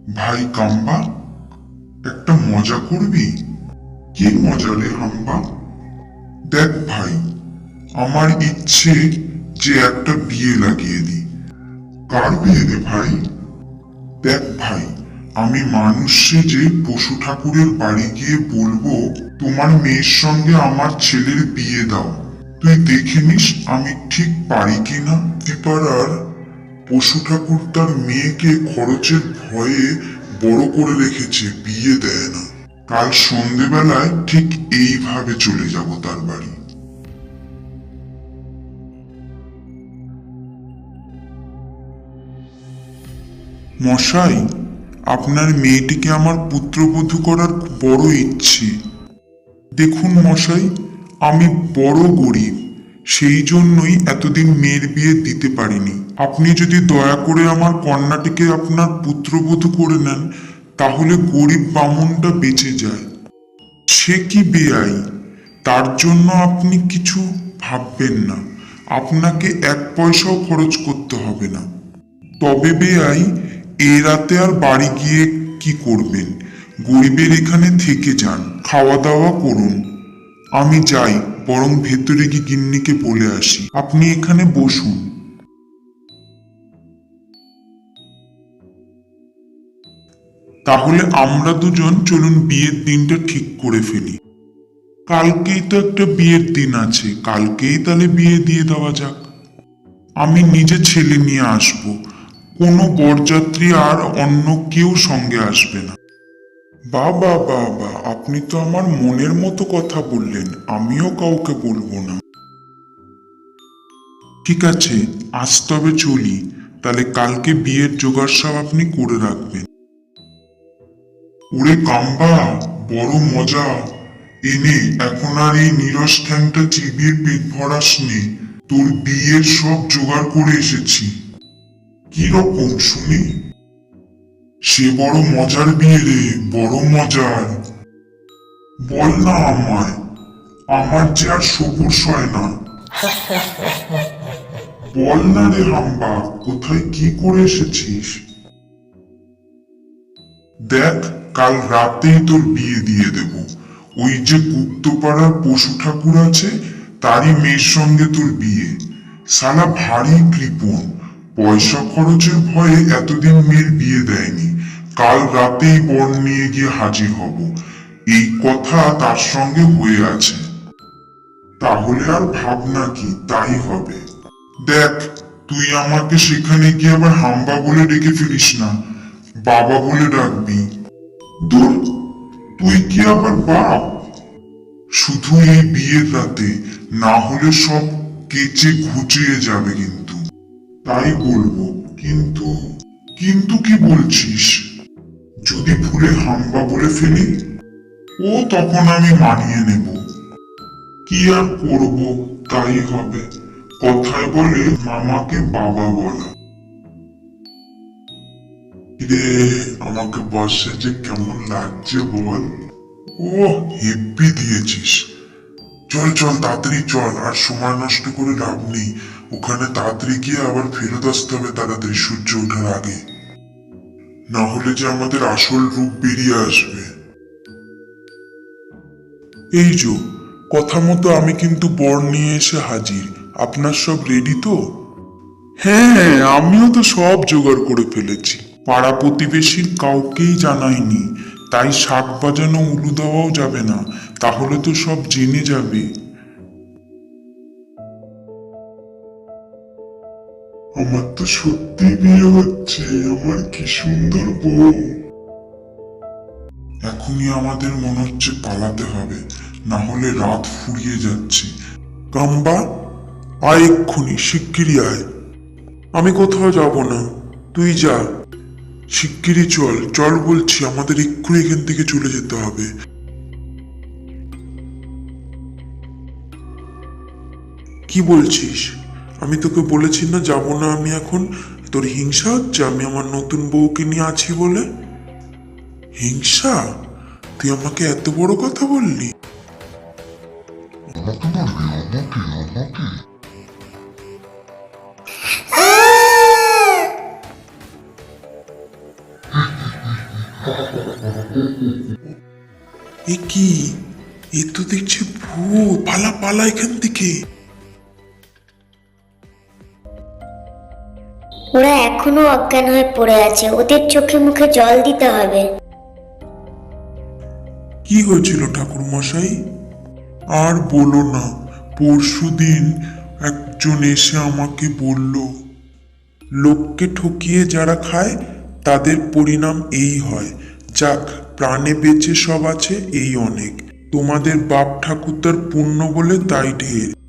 ভাই কাম্বা, একটা মজা করবি? কি মজা রে হাম্বা? দেখ ভাই, আমার ইচ্ছে যে একটা বিয়ে লাগিয়ে দি। কার বিয়ে রে ভাই? দেখ ভাই, আমি মানুষ সেজে পশু ঠাকুরের বাড়ি গিয়ে বলবো, তোমার মেয়ের সঙ্গে আমার ছেলের বিয়ে দাও। তুই দেখে নিস আমি ঠিক পারি কিনা। পাড়ার পশু ঠাকুর তার মেয়েকে খরচের ভয়ে বড় করে রেখেছে, বিয়ে দেয় না। কাল সন্ধেবেলায় ঠিক এইভাবে চলে যাব তার বাড়ি। মশাই, আপনার মেয়েটিকে আমার পুত্রবধূ করার বড় ইচ্ছে। দেখুন মশাই, আমি বড় গরিব, সেই জন্যই এতদিন মেয়ের বিয়ে দিতে পারিনি। আপনি যদি দয়া করে আমার কন্যাটিকে আপনার পুত্রবধূ করে নেন, তাহলে গরিব বামুনটা বেঁচে যায়। সে কি বেআই? তার জন্য আপনি কিছু ভাববেন না, আপনাকে এক পয়সাও খরচ করতে হবে না। তবে বেআই, এ রাতে আর বাড়ি গিয়ে কি করবেন? গরিবের এখানে থেকে যান, খাওয়া দাওয়া করুন। আমি যাই, বরং ভেতরে গিয়ে গিন্নিকে বলে আসি। আপনি এখানে বসুন। তাহলে আমরা দুজন চলুন বিয়ের দিনটা ঠিক করে ফেলি। কালকেই তো একটা বিয়ের দিন আছে, কালকেই তাহলে বিয়ে দিয়ে দেওয়া যাক। আমি নিজে ছেলে নিয়ে আসব, কোনো বরযাত্রী আর অন্য কেউ সঙ্গে আসবে না। বাবা বাবা, আপনি তো আমার মনের মতো কথা বললেন, আমিও কাউকে বলবো না। ঠিক আছে, আজ তবে চলি। তাহলে কালকে বিয়ের জোগাড় সব আপনি করে রাখবেন। ওরে কাম্বা, বড় মজা। এনে এখন আর এই নিরস ঠ্যাংটা চিবিয়ে পেট ভরাস নে। তোর বিয়ের সব জোগাড় করে এসেছি। কি রকম শুনি? সে বড় মজার বিয়ে রে, বড় মজার। বল না আমায়, আমার যে আর সবুর সয় না। বল না রে হাম্বা, কোথায় কি করে এসেছিস? দেখ, কাল রাতেই তোর বিয়ে দিয়ে দেব। ওই যে গুপ্তপাড়ার পশু ঠাকুর আছে, তারই মেয়ের সঙ্গে তোর বিয়ে। শালা ভারী কৃপণ, পয়সা খরচের ভয়ে এতদিন মেয়ের বিয়ে দেয়নি। কাল রাতেই বর নিয়ে গিয়ে হাজির হব, এই কথা তার সঙ্গে হয়ে আছে। তাহলে আর ভাবনা কি, তাই হবে। দেখ, তুই আমাকে সেখানে গিয়ে আবার হাম্বা বলে ডেকে ফেলিস না, বাবা বলে ডাকবি। দূর, তুই কি আবার বাপ? শুধু এই বিয়ের রাতে, না হলে সব কেচে ঘুচিয়ে যাবে কিন্তু। তাই বলবো, কিন্তু কিন্তু কি বলছিস? যদি ভুলে হাম্বা বলে ফেলি, ও তখন আমি মানিয়ে নেব। কি আর করব, তাই হবে। কথায় বলে মামাকে বাবা বলা। রে, আমাকে বসে যে কেমন লাগছে বল। ও, হেব্বি দিয়েছিস। চল চল তাড়াতাড়ি চল, আর সময় নষ্ট করে লাভ নেই। ওখানে তাড়াতাড়ি গিয়ে আবার ফেরত আসতে হবে তাড়াতাড়ি, সূর্য ওঠার আগে। না হলে যে আমাদের আসল রূপ বেরিয়ে আসবে। এই যো, কথা মতো আমি কিন্তু বর নিয়ে এসে হাজির। আপনার সব রেডি তো? হ্যাঁ, আমিও তো সব জোগাড় করে ফেলেছি। পাড়া প্রতিবেশীর কাউকেই জানাইনি, তাই শাক বাজানো উলু দেওয়াও যাবে না, তাহলে তো সব জেনে যাবে। আমার তো সত্যি বিয়ে হচ্ছে, আমার কি সুন্দর বউ। এখনই আমাদের মনে হচ্ছে পালাতে হবে, না হলে রাত ফুরিয়ে যাচ্ছে। কাম্বা, আয় এক্ষুনি, শিগগিরই আয়। আমি কোথাও যাব না, তুই যা। শিগগিরই চল চল বলছি, আমাদের এক্ষুনি এখান থেকে চলে যেতে হবে। কি বলছিস? আমি তোকে বলেছি না যাব না আমি এখন? তোর হিংসা হচ্ছে আমি আমার নতুন বউকে নিয়ে আছি বলে? হিংসা? তুই আমাকে এত বড় কথা বললি? আমাকে বলবি? আমাকে? এ কি? এ তো দেখছি ভূত। পালা পালা এখান থেকে। ওরা এখনো অজ্ঞান হয়ে পড়ে আছে, ওদের চোখে মুখে জল দিতে হবে। কি হয়েছিল ঠাকুর মশাই? আর বলো না, পরশুদিন একজন এসে আমাকে বলল, লোককে ঠকিয়ে যারা খায় তাদের পরিণাম এই হয়। যাক, প্রাণে বেঁচে সব আছে, এই অনেক। তোমাদের বাপ ঠাকুরদার পুণ্য বলে তাই ঢের।